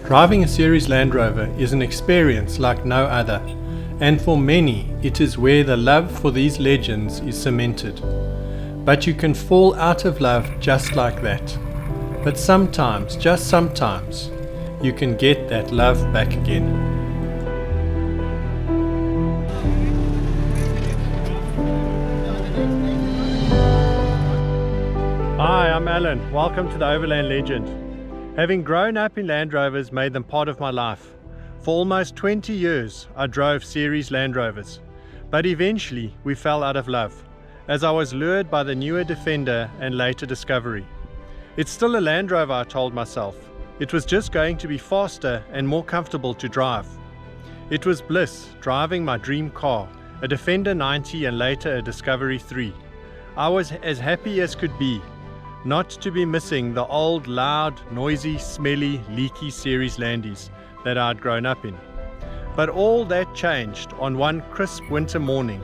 Driving a Series Land Rover is an experience like no other, and for many it is where the love for these legends is cemented. But you can fall out of love just like that. But sometimes, just sometimes, you can get that love back again. Hi, I'm Alan. Welcome to the Overland Legend. Having grown up in Land Rovers made them part of my life. For almost 20 years I drove Series Land Rovers, but eventually we fell out of love, as I was lured by the newer Defender and later Discovery. It's still a Land Rover, I told myself. It was just going to be faster and more comfortable to drive. It was bliss driving my dream car, a Defender 90 and later a Discovery 3. I was as happy as could be, not to be missing the old, loud, noisy, smelly, leaky Series Landys that I'd grown up in. But all that changed on one crisp winter morning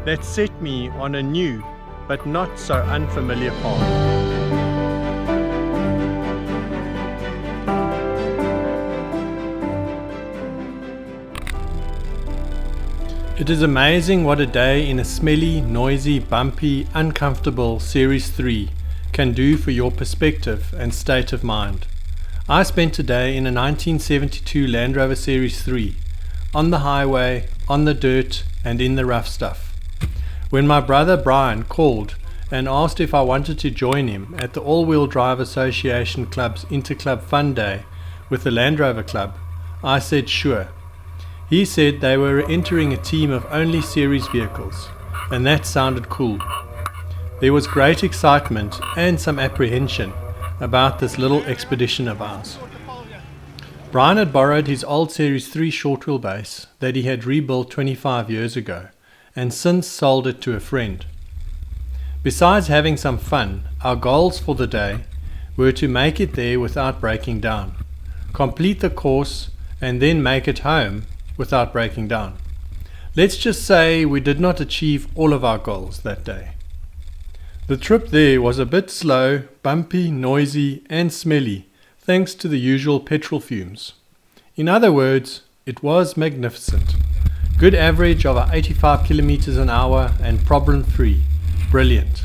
that set me on a new but not so unfamiliar path. It is amazing what a day in a smelly, noisy, bumpy, uncomfortable Series 3 can do for your perspective and state of mind. I spent a day in a 1972 Land Rover Series 3, on the highway, on the dirt and in the rough stuff. When my brother Brian called and asked if I wanted to join him at the All-Wheel Drive Association Club's Interclub Fun Day with the Land Rover Club, I said sure. He said they were entering a team of only series vehicles, and that sounded cool. There was great excitement and some apprehension about this little expedition of ours. Brian had borrowed his old Series 3 short wheelbase that he had rebuilt 25 years ago and since sold it to a friend. Besides having some fun, our goals for the day were to make it there without breaking down, complete the course and then make it home without breaking down. Let's just say we did not achieve all of our goals that day. The trip there was a bit slow, bumpy, noisy and smelly, thanks to the usual petrol fumes. In other words, it was magnificent. Good average of 85 kilometers an hour and problem free. Brilliant.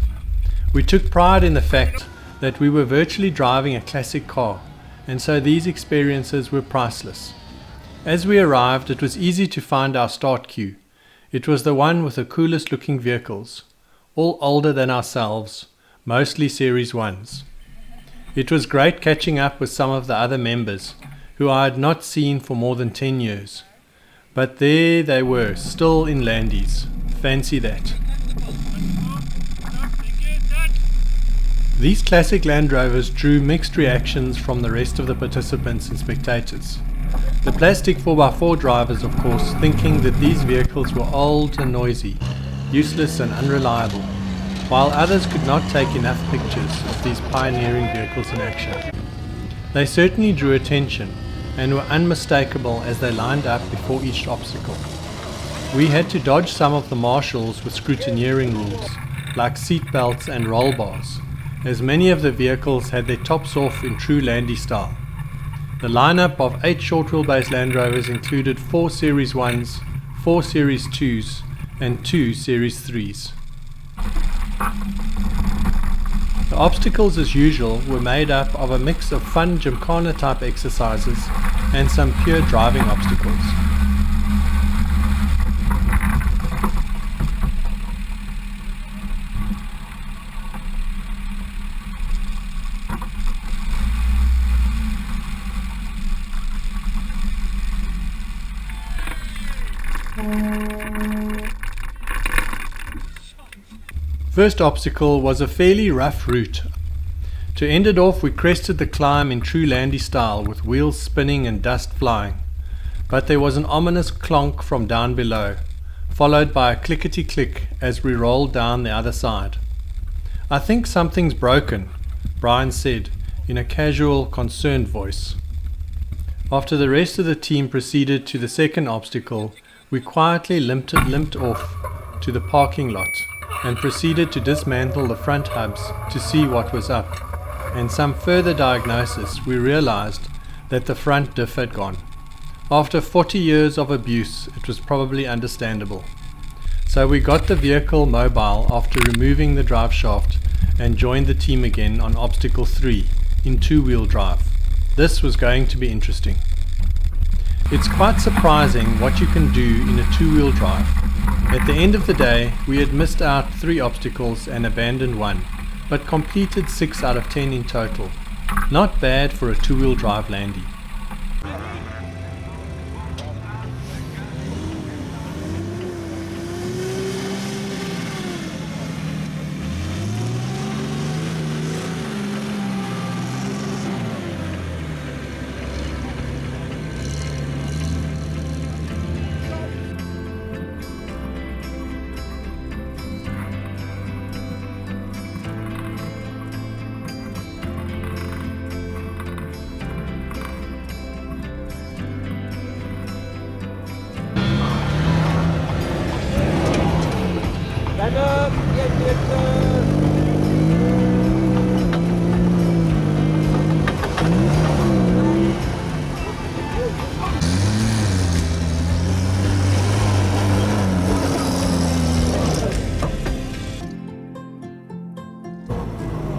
We took pride in the fact that we were virtually driving a classic car, and so these experiences were priceless. As we arrived, it was easy to find our start queue. It was the one with the coolest looking vehicles, all older than ourselves, mostly Series 1s. It was great catching up with some of the other members, who I had not seen for more than 10 years. But there they were, still in Landys. Fancy that. These classic Land Rovers drew mixed reactions from the rest of the participants and spectators. The plastic 4x4 drivers, of course, thinking that these vehicles were old and noisy, useless and unreliable, while others could not take enough pictures of these pioneering vehicles in action. They certainly drew attention and were unmistakable as they lined up before each obstacle. We had to dodge some of the marshals with scrutineering rules, like seat belts and roll bars, as many of the vehicles had their tops off in true Landy style. The lineup of 8 short wheelbase Land Rovers included 4 Series 1s, 4 Series 2s and 2 Series 3s. The obstacles, as usual, were made up of a mix of fun gymkhana type exercises and some pure driving obstacles. First obstacle was a fairly rough route. To end it off, we crested the climb in true Landy style with wheels spinning and dust flying. But there was an ominous clonk from down below, followed by a clickety-click as we rolled down the other side. "I think something's broken," Brian said in a casual, concerned voice. After the rest of the team proceeded to the second obstacle, we quietly limped off to the parking lot and proceeded to dismantle the front hubs to see what was up. And some further diagnosis, we realized that the front diff had gone. After 40 years of abuse, it was probably understandable. So we got the vehicle mobile after removing the drive shaft and joined the team again on obstacle 3 in two-wheel drive. This was going to be interesting. It's quite surprising what you can do in a two-wheel drive. At the end of the day, we had missed out 3 obstacles and abandoned 1, but completed 6 out of 10 in total. Not bad for a two-wheel drive Landy.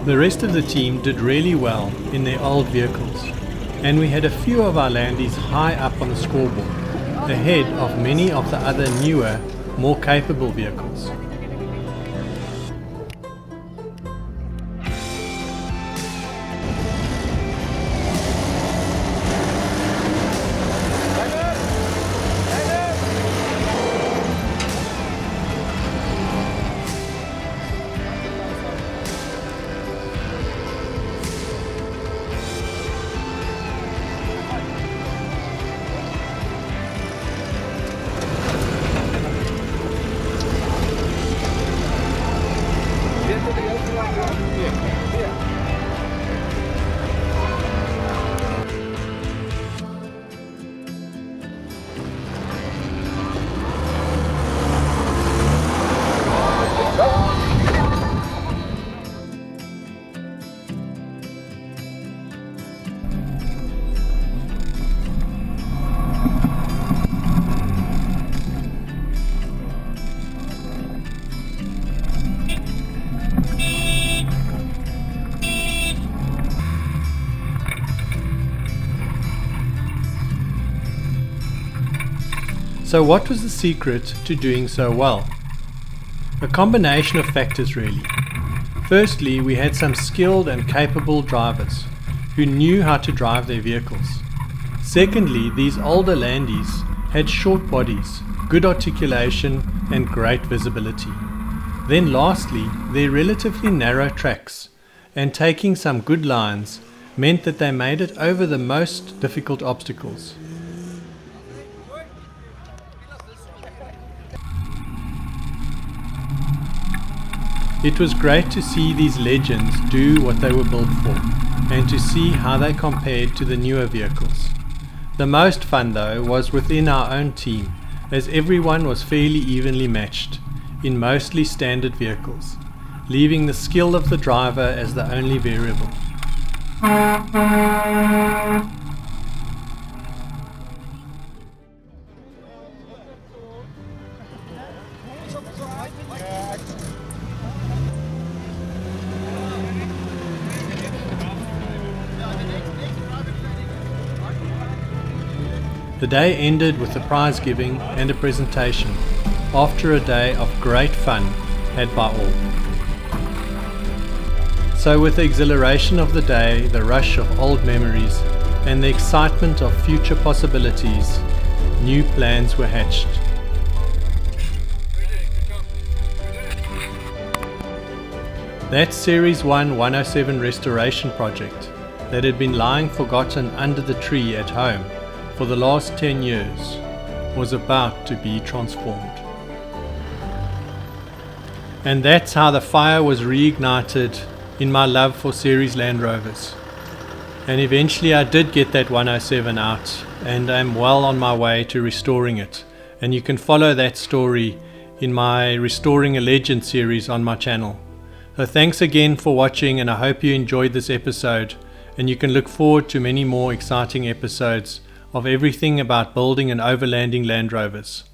The rest of the team did really well in their old vehicles, and we had a few of our Landys high up on the scoreboard, ahead of many of the other newer, more capable vehicles. So what was the secret to doing so well? A combination of factors really. Firstly, we had some skilled and capable drivers who knew how to drive their vehicles. Secondly, these older Landys had short bodies, good articulation and great visibility. Then lastly, their relatively narrow tracks and taking some good lines meant that they made it over the most difficult obstacles. It was great to see these legends do what they were built for, and to see how they compared to the newer vehicles. The most fun though was within our own team, as everyone was fairly evenly matched, in mostly standard vehicles, leaving the skill of the driver as the only variable. The day ended with a prize giving and a presentation, after a day of great fun had by all. So with the exhilaration of the day, the rush of old memories, and the excitement of future possibilities, new plans were hatched. That Series 1 107 restoration project that had been lying forgotten under the tree at home for the last 10 years was about to be transformed. And that's how the fire was reignited in my love for Series Land Rovers. And eventually I did get that 107 out, and I'm well on my way to restoring it. And you can follow that story in my Restoring a Legend series on my channel. So thanks again for watching, and I hope you enjoyed this episode. and you can look forward to many more exciting episodes of everything about building and overlanding Land Rovers.